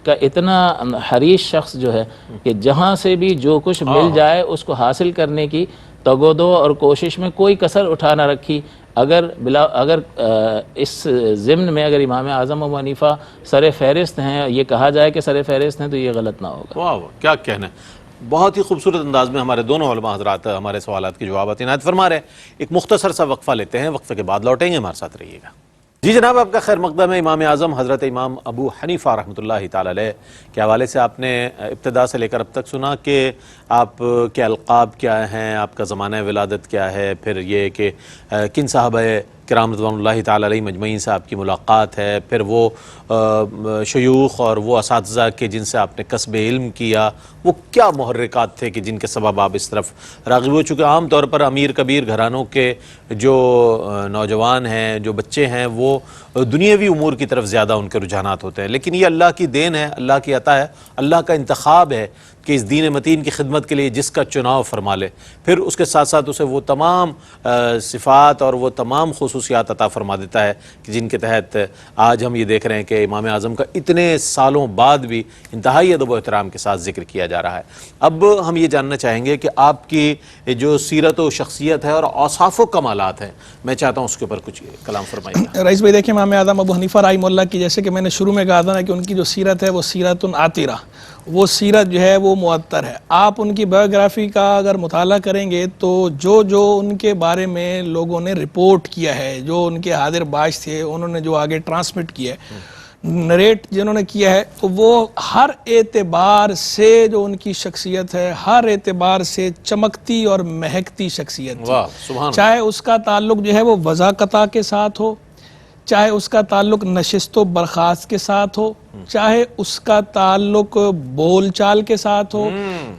کا اتنا حریص شخص جو ہے کہ جہاں سے بھی جو کچھ مل جائے اس کو حاصل کرنے کی تگودو اور کوشش میں کوئی کسر اٹھا نہ رکھی. اگر اس ضمن میں اگر امام اعظم ابو حنیفہ سر فہرست ہیں، یہ کہا جائے کہ سر فہرست ہیں، تو یہ غلط نہ ہوگا. واہ واہ، کیا کہنا ہے. بہت ہی خوبصورت انداز میں ہمارے دونوں علماء حضرات ہمارے سوالات کے جوابات عنایت فرما رہے ہیں. ایک مختصر سا وقفہ لیتے ہیں، وقفے کے بعد لوٹیں گے، ہمارے ساتھ رہیے گا. جی جناب، آپ کا خیر مقدم ہے. امام اعظم حضرت امام ابو حنیفہ رحمۃ اللہ تعالی علیہ کے حوالے سے آپ نے ابتدا سے لے کر اب تک سنا کہ آپ کے القاب کیا ہیں، آپ کا زمانہ ولادت کیا ہے، پھر یہ کہ کن صحابہ کرام رضوان اللہ تعالی علیہ مجمعین سے آپ کی ملاقات ہے، پھر وہ شیوخ اور وہ اساتذہ کے جن سے آپ نے کسب علم کیا، وہ کیا محرکات تھے کہ جن کے سبب آپ اس طرف راغب ہو چکے. عام طور پر امیر کبیر گھرانوں کے جو نوجوان ہیں، جو بچے ہیں، وہ دنیاوی امور کی طرف زیادہ ان کے رجحانات ہوتے ہیں، لیکن یہ اللہ کی دین ہے، اللہ کی عطا ہے، اللہ کا انتخاب ہے کہ اس دین متین کی خدمت کے لیے جس کا چناؤ فرما لے، پھر اس کے ساتھ ساتھ اسے وہ تمام صفات اور وہ تمام خصوصیات عطا فرما دیتا ہے کہ جن کے تحت آج ہم یہ دیکھ رہے ہیں کہ امام اعظم کا اتنے سالوں بعد بھی انتہائی ادب و احترام کے ساتھ ذکر کیا جا رہا ہے. اب ہم یہ جاننا چاہیں گے کہ آپ کی جو سیرت و شخصیت ہے اور اوصاف و کمالات ہیں، میں چاہتا ہوں اس کے اوپر کچھ کلام فرمائیے. رئیس بھائی دیکھیں، امام اعظم ابو حنیفہ رحمہ اللہ کی، جیسے کہ میں نے شروع میں کہا تھا نا کہ ان کی جو سیرت ہے وہ سیرت عاطرہ، وہ سیرت جو ہے وہ معطر ہے. آپ ان کی بایوگرافی کا اگر مطالعہ کریں گے تو جو ان کے بارے میں لوگوں نے رپورٹ کیا ہے، جو ان کے حاضر باش تھے انہوں نے جو آگے ٹرانسمٹ کیا ہے، نریٹ جنہوں نے کیا ہے، تو وہ ہر اعتبار سے جو ان کی شخصیت ہے، ہر اعتبار سے چمکتی اور مہکتی شخصیت تھی. چاہے اس کا تعلق جو ہے وہ وضاقتہ کے ساتھ ہو، چاہے اس کا تعلق نشست و برخاست کے ساتھ ہو، چاہے اس کا تعلق بول چال کے ساتھ ہو،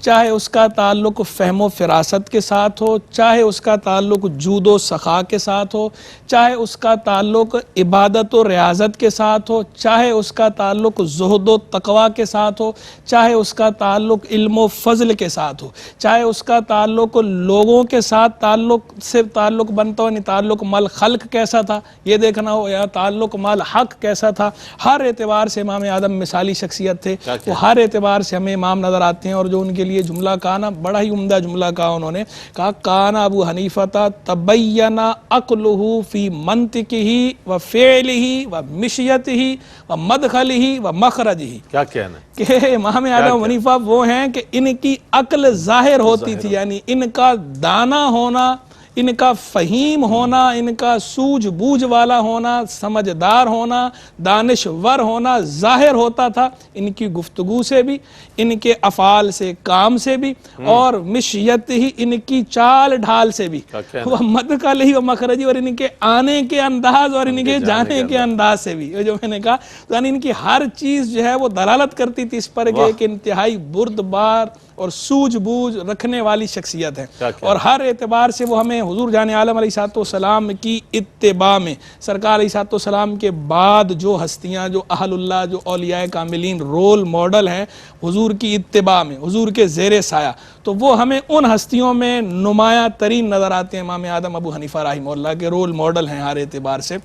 چاہے اس کا تعلق فہم و فراست کے ساتھ ہو، چاہے اس کا تعلق جود و سخا کے ساتھ ہو، چاہے اس کا تعلق عبادت و ریاضت کے ساتھ ہو، چاہے اس کا تعلق زہد و تقوی کے ساتھ ہو، چاہے اس کا تعلق علم و فضل کے ساتھ ہو، چاہے اس کا تعلق لوگوں کے ساتھ تعلق بنتا ہو، یعنی تعلق مال خلق کیسا تھا یہ دیکھنا ہو، یا تعلق مال حق کیسا تھا. ہر اعتبار سے امام اعظم مثالی شخصیت تھے. وہ ہر اعتبار سے ہمیں امام نظر آتے ہیں. اور جو ان کے لیے جملہ کہا نا، بڑا ہی عمدہ جملہ کہا انہوں نے، کہا کان ابو حنیفہ تبین عقلہ فی منطقہ و فعلہ و مشیتہ و مدخلہ و مخرجہ. کیا کہنا ہے کہ امام اعظم حنیفہ وہ ہیں کہ ان کی عقل ظاہر ہوتی تھی، یعنی ان کا دانا ہونا، ان کا فہیم ہونا، ان کا سوجھ بوجھ والا ہونا، سمجھدار ہونا، دانشور ہونا ظاہر ہوتا تھا ان کی گفتگو سے بھی، ان کے افعال سے، کام سے بھی، اور مشیت ہی ان کی چال ڈھال سے بھی، وہ مدخل ہی و مخرجی، اور ان کے آنے کے انداز اور ان کے جانے کے انداز سے بھی. جو میں نے کہا یعنی ان کی ہر چیز جو ہے وہ دلالت کرتی تھی اس پر کہ ایک انتہائی بردبار اور سوجھ بوجھ رکھنے والی شخصیت ہے. اور ہر اعتبار سے وہ ہمیں حضور جان عالم علیہ السلام کی اتباع میں، سرکار علیہ السلام کے بعد جو ہستیاں، جو اہل اللہ، جو اولیاء کاملین رول ماڈل ہیں حضور کی اتباع میں، حضور کے زیر سایہ، تو وہ ہمیں ان ہستیوں میں نمایاں ترین نظر آتے ہیں. امام اعظم ابو حنیفہ رحمہ اللہ کے رول ماڈل ہیں ہر اعتبار سے.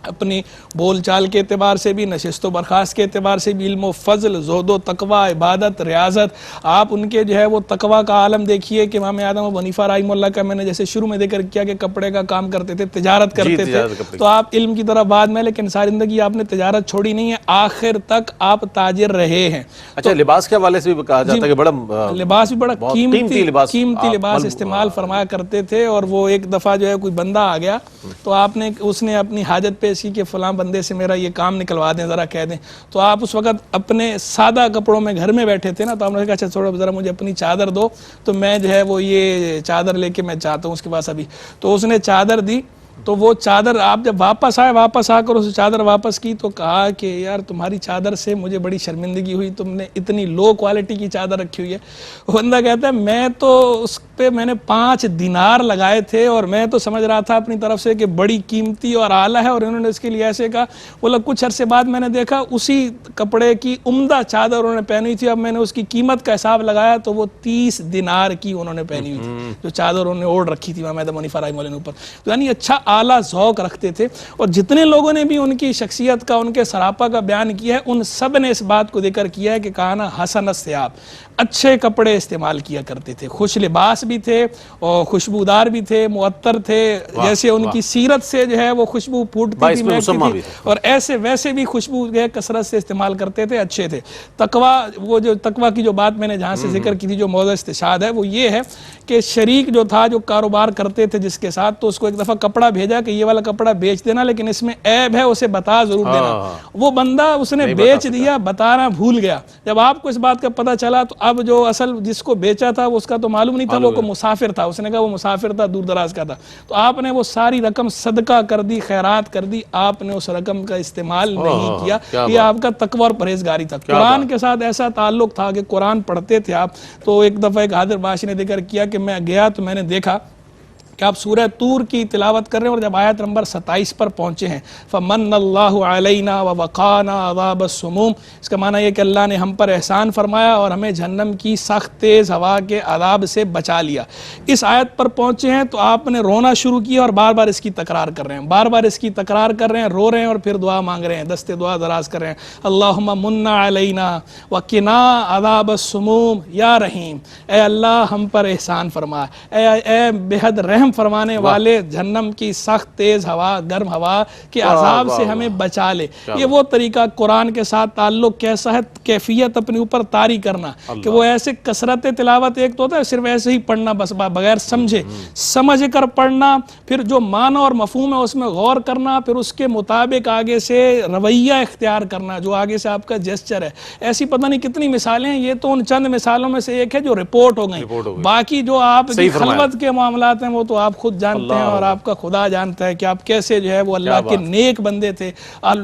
اپنی بول چال کے اعتبار سے بھی، نشست و برخاست کے اعتبار سے بھی، علم و فضل، زہد و تقوی، عبادت، ریاضت، آپ ان کے جو ہے وہ تقوی کا عالم دیکھیے کہ امام اعظم ابو حنیفہ رحمہ اللہ کا میں نے جیسے شروع میں ذکر کیا کہ کپڑے کا کام کرتے تھے، تجارت کرتے تھے، تو آپ علم کی طرف بعد میں، لیکن ساری زندگی آپ نے تجارت چھوڑی نہیں ہے، آخر تک آپ تاجر رہے ہیں۔ اچھا، لباس کے حوالے سے بھی کہا جاتا ہے کہ بڑا لباس بھی بڑا قیمتی لباس استعمال فرمایا کرتے تھے، اور وہ ایک دفعہ جو ہے کوئی بندہ آ گیا تو اس نے اپنی حاجت پیش کی کہ فلاں بندے سے میرا یہ کام نکلوا دیں، ذرا کہہ دیں، تو آپ اس وقت اپنے سادہ کپڑوں میں گھر میں بیٹھے تھے نا، تو آپ نے کہا اچھا چھوڑو ذرا مجھے اپنی چادر دو، تو میں جو ہے وہ یہ چادر لے کے میں چاہتا ہوں اس کے پاس ابھی، تو اس نے چادر دی، تو وہ چادر آپ جب واپس آ کر اس چادر واپس کی تو کہا کہ یار تمہاری چادر سے مجھے بڑی شرمندگی ہوئی، تم نے اتنی لو کوالٹی کی چادر رکھی ہوئی ہے۔ وہ بندہ کہتا ہے میں تو اس پہ میں نے 5 دینار لگائے تھے اور میں تو سمجھ رہا تھا اپنی طرف سے کہ بڑی قیمتی اور اعلیٰ ہے، اور انہوں نے اس کے لیے ایسے کہا، بولا کچھ عرصے بعد میں نے دیکھا اسی کپڑے کی عمدہ چادر انہوں نے پہنی تھی، اب میں نے اس کی قیمت کا حساب لگایا تو وہ 30 دینار کی انہوں نے پہنی ہوئی تھی، جو چادر انہوں نے اوڑھ رکھی تھی امام ابو حنیفہ رحمہ اللہ نے اوپر، تو یعنی اچھا اعلیٰ ذوق رکھتے تھے۔ اور جتنے لوگوں نے بھی ان کی شخصیت کا، ان کے سراپا کا بیان کیا ہے، ان سب نے اس بات کو ذکر کیا ہے کہ کانا حسن الثیاب، اچھے کپڑے استعمال کیا کرتے تھے، خوش لباس بھی تھے اور خوشبودار بھی تھے، معطر تھے، جیسے ان کی سیرت سے جو ہے وہ خوشبو پھوٹتی تھی، مہکتی تھی، اور ایسے ویسے بھی خوشبو جو ہے کثرت سے استعمال کرتے تھے، اچھے تھے۔ تقویٰ، وہ جو تقویٰ کی جو بات میں نے جہاں سے ذکر کی تھی، جو موضوع استشہاد ہے وہ یہ ہے کہ شریک جو تھا، جو کاروبار کرتے تھے جس کے ساتھ، تو اس کو ایک دفعہ کپڑا بھیجا کہ یہ والا کپڑا بیچ دینا، لیکن اس میں عیب ہے، اسے بتا ضرور دینا۔ وہ بندہ اس نے بیچ دیا، بتانا بھول گیا۔ جب آپ کو اس بات کا پتہ چلا تو اب جو اصل جس کو بیچا تھا وہ اس کا تو معلوم نہیں تھا، وہ کوئی مسافر تھا، اس نے کہا وہ مسافر تھا، دور دراز کا تھا، تو آپ نے وہ ساری رقم صدقہ کر دی، خیرات کر دی، آپ نے اس رقم کا استعمال نہیں کیا۔ یہ آپ کا تقوی اور پرہیزگاری تھا۔ قرآن کے ساتھ ایسا تعلق تھا کہ قرآن پڑھتے تھے آپ، تو ایک دفعہ ایک حاضر باش نے ذکر کیا کہ میں گیا تو میں نے دیکھا کہ آپ سورہ طور کی تلاوت کر رہے ہیں، اور جب آیت نمبر 27 پر پہنچے ہیں فَمَنَّ اللَّهُ عَلَيْنَا وَوَقَانَا عَذَابَ السُّمُومِ، اس کا معنی یہ کہ اللہ نے ہم پر احسان فرمایا اور ہمیں جہنم کی سخت تیز ہوا کے عذاب سے بچا لیا۔ اس آیت پر پہنچے ہیں تو آپ نے رونا شروع کیا اور بار بار اس کی تکرار کر رہے ہیں، بار بار اس کی تکرار کر رہے ہیں، رو رہے ہیں اور پھر دعا مانگ رہے ہیں، دستے دعا دراز کر رہے ہیں، اللہم من علینا وقنا عذاب السموم، یا رحیم، اے اللہ ہم پر احسان فرما، اے بے حد رحم فرمانے والے، جہنم کی سخت تیز ہوا، گرم ہوا کے عذاب سے ہمیں بچا لے۔ یہ وہ طریقہ قرآن کے ساتھ تعلق کیسا ہے، کیفیت اپنے اوپر طاری کرنا، کہ وہ ایسے کثرت تلاوت ایک تو ہوتا ہے صرف ایسے ہی پڑھنا بس بغیر سمجھے، سمجھ کر پڑھنا، پھر جو معنی اور مفہوم ہے اس میں غور کرنا، پھر اس کے مطابق آگے سے رویہ اختیار کرنا، جو آگے سے آپ کا جیسچر ہے۔ ایسی پتہ نہیں کتنی مثالیں ہیں، یہ تو ان چند مثالوں میں سے ایک ہے جو رپورٹ ہو گئی، باقی جو آپ کی خلوت کے معاملات ہیں وہ تو آپ خود جانتے ہیں اور آپ کا خدا جانتا ہے کہ آپ کیسے جو ہے وہ اللہ کے نیک بندے تھے۔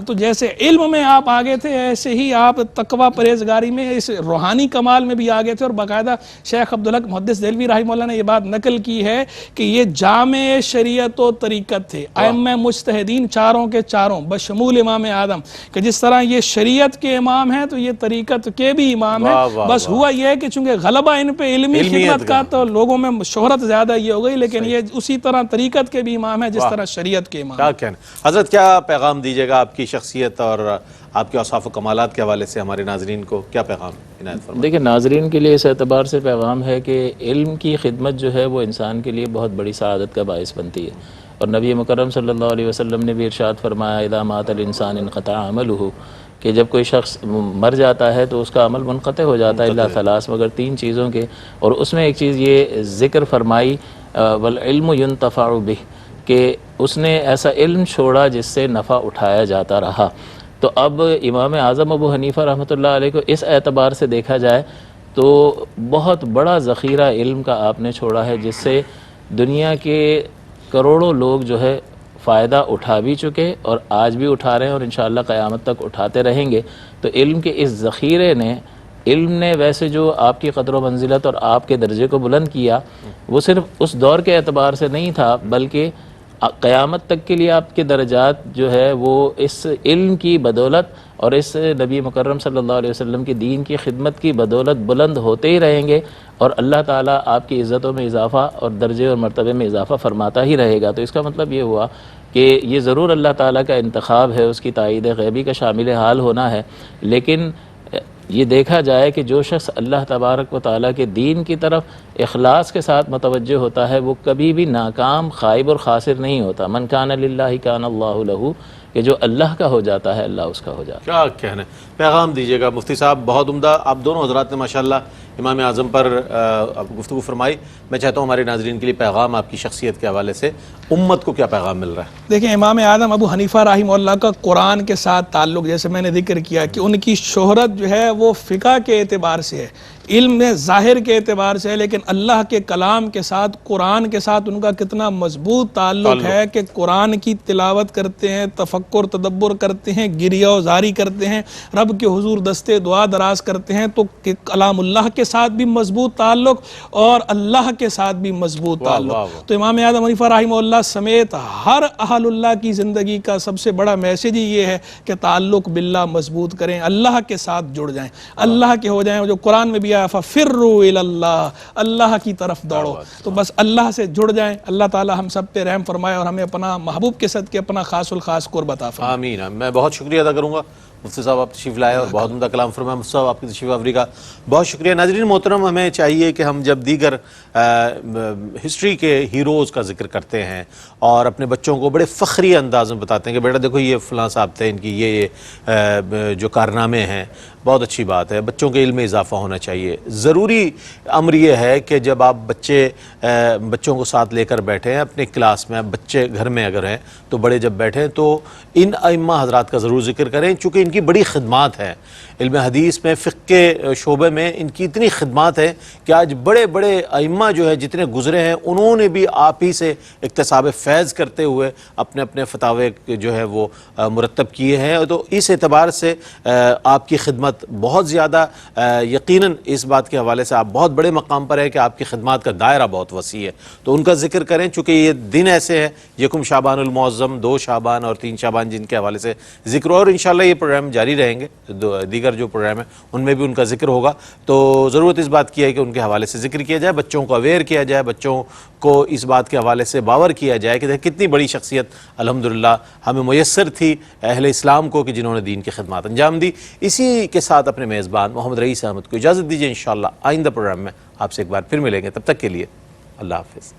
تو جیسے علم میں آپ آگے تھے، ایسے ہی آپ تقوی پرہیزگاری میں، اس روحانی کمال میں بھی آگے تھے، اور باقاعدہ شیخ عبدالحق محدث دہلوی رحمہ اللہ نے یہ بات نقل کی ہے کہ یہ جامع شریعت و طریقت تھے، ائمہ مجتہدین چاروں کے چاروں بشمول امام اعظم، کہ جس طرح یہ شریعت کے امام ہیں تو یہ طریقت کے بھی امام ہیں۔ بس ہوا یہ ہے کہ چونکہ غلبہ ان پہ علمی خدمت کا تو لوگوں میں شہرت زیادہ یہ ہو گئی، لیکن یہ اسی طرح طریقت کے بھی امام ہیں جس طرح شریعت کے امام۔ کیا کہنا حضرت، کیا پیغام دیجیے گا آپ کی شخصیت اور آپ کے اوصاف و کمالات کے حوالے سے ہمارے ناظرین کو، کیا پیغام عنایت فرمائیں؟ دیکھیں، ناظرین کے لیے اس اعتبار سے پیغام ہے کہ علم کی خدمت جو ہے وہ انسان کے لیے بہت بڑی سعادت کا باعث بنتی ہے، اور نبی مکرم صلی اللہ علیہ وسلم نے بھی ارشاد فرمایا اذا مات الانسان انقطع عملہ، کہ جب کوئی شخص مر جاتا ہے تو اس کا عمل منقطع ہو جاتا ہے الا ثلاث، مگر 3 چیزوں کے، اور اس میں ایک چیز یہ ذکر فرمائی والعلم ينتفع بہ، کہ اس نے ایسا علم چھوڑا جس سے نفع اٹھایا جاتا رہا۔ تو اب امام اعظم ابو حنیفہ رحمۃ اللہ علیہ کو اس اعتبار سے دیکھا جائے تو بہت بڑا ذخیرہ علم کا آپ نے چھوڑا ہے، جس سے دنیا کے کروڑوں لوگ جو ہے فائدہ اٹھا بھی چکے اور آج بھی اٹھا رہے ہیں اور انشاءاللہ قیامت تک اٹھاتے رہیں گے۔ تو علم کے اس ذخیرے نے، علم نے ویسے جو آپ کی قدر و منزلت اور آپ کے درجے کو بلند کیا، وہ صرف اس دور کے اعتبار سے نہیں تھا، بلکہ قیامت تک کے لیے آپ کے درجات جو ہے وہ اس علم کی بدولت اور اس نبی مکرم صلی اللہ علیہ وسلم کی دین کی خدمت کی بدولت بلند ہوتے ہی رہیں گے، اور اللہ تعالیٰ آپ کی عزتوں میں اضافہ اور درجے اور مرتبے میں اضافہ فرماتا ہی رہے گا۔ تو اس کا مطلب یہ ہوا کہ یہ ضرور اللہ تعالیٰ کا انتخاب ہے، اس کی تائید غیبی کا شامل حال ہونا ہے، لیکن یہ دیکھا جائے کہ جو شخص اللہ تبارک و تعالیٰ کے دین کی طرف اخلاص کے ساتھ متوجہ ہوتا ہے وہ کبھی بھی ناکام، خائب اور خاسر نہیں ہوتا۔ من کان للہ کان اللہ لہ، کہ جو اللہ کا ہو جاتا ہے اللہ اس کا ہو جاتا ہے۔ کیا کہنا ہے، پیغام دیجیے گا مفتی صاحب، بہت عمدہ آپ دونوں حضرات نے ماشاءاللہ امام اعظم پر گفتگو فرمائی۔ میں چاہتا ہوں ہمارے ناظرین کے لیے پیغام آپ کی شخصیت کے حوالے سے امت کو کیا پیغام مل رہا ہے؟ دیکھیں، امام اعظم ابو حنیفہ رحمہ اللہ کا قرآن کے ساتھ تعلق، جیسے میں نے ذکر کیا کہ ان کی شہرت جو ہے وہ فقہ کے اعتبار سے ہے، علم میں ظاہر کے اعتبار سے ہے، لیکن اللہ کے کلام کے ساتھ، قرآن کے ساتھ ان کا کتنا مضبوط تعلق ہے کہ قرآن کی تلاوت کرتے ہیں، تفکر تدبر کرتے ہیں، گریہ و زاری کرتے ہیں، رب کے حضور دستے دعا دراز کرتے ہیں، تو کلام اللہ کے ساتھ بھی مضبوط تعلق اور اللہ کے ساتھ بھی مضبوط تعلق۔ تو امام اعظم حنیفہ رحمہ اللہ سمیت ہر اہل اللہ کی زندگی کا سب سے بڑا میسیج ہی یہ ہے کہ تعلق باللہ مضبوط کریں، اللہ کے ساتھ جڑ جائیں، اللہ کے ہو جائیں۔ جو قرآن میں بھی آیا فَفِرُّوا إِلَى اللَّهِ، اللہ کی طرف دوڑو، تو بس اللہ سے جڑ جائیں۔ اللہ تعالی ہم سب پہ رحم فرمائے اور ہمیں اپنا محبوب کے صدقے اپنا خاص الخاص قرب عطا فرمائے۔ آمین۔ میں بہت شکریہ ادا کروں گا مفتی صاحب، آپ تشریف لائے اور بہت عمدہ کلام فرمایا۔ مفتی صاحب آپ کی تشریف آوری کا بہت شکریہ۔ ناظرین محترم، ہمیں چاہیے کہ ہم جب دیگر ہسٹری کے ہیروز کا ذکر کرتے ہیں اور اپنے بچوں کو بڑے فخری انداز میں بتاتے ہیں کہ بیٹا دیکھو یہ فلاں صاحب تھے، ان کی یہ جو کارنامے ہیں، بہت اچھی بات ہے، بچوں کے علم میں اضافہ ہونا چاہیے۔ ضروری امر یہ ہے کہ جب آپ بچوں کو ساتھ لے کر بیٹھیں اپنے کلاس میں، بچے گھر میں اگر ہیں تو بڑے جب بیٹھیں تو ان ائمہ حضرات کا ضرور ذکر کریں، چونکہ ان کی بڑی خدمات ہیں علم حدیث میں، فقہ کے شعبے میں ان کی اتنی خدمات ہیں کہ آج بڑے بڑے ائمہ جو ہے جتنے گزرے ہیں انہوں نے بھی آپ ہی سے اکتساب فیض کرتے ہوئے اپنے اپنے فتاوے جو ہے وہ مرتب کیے ہیں۔ تو اس اعتبار سے آپ کی خدمت بہت زیادہ، یقیناً اس بات کے حوالے سے آپ بہت بڑے مقام پر ہے کہ آپ کی خدمات کا دائرہ بہت وسیع ہے، تو ان کا ذکر کریں، چونکہ یہ دن ایسے ہیں، یکم شعبان المعظم، 2 شعبان اور 3 شعبان، جن کے حوالے سے ذکر، اور انشاءاللہ یہ پروگرام جاری رہیں گے، دیگر جو پروگرام ہیں ان میں بھی ان کا ذکر ہوگا۔ تو ضرورت اس بات کی ہے کہ ان کے حوالے سے ذکر کیا جائے، بچوں کو اویئر کیا جائے، بچوں کو اس بات کے حوالے سے باور کیا جائے کہ کتنی بڑی شخصیت الحمدللہ ہمیں میسر تھی اہل اسلام کو، کہ جنہوں نے دین کی خدمات انجام دی۔ اسی کے ساتھ اپنے میزبان محمد رئیس احمد کو اجازت دیجیے، انشاءاللہ آئندہ پروگرام میں آپ سے ایک بار پھر ملیں گے، تب تک کے لیے اللہ حافظ۔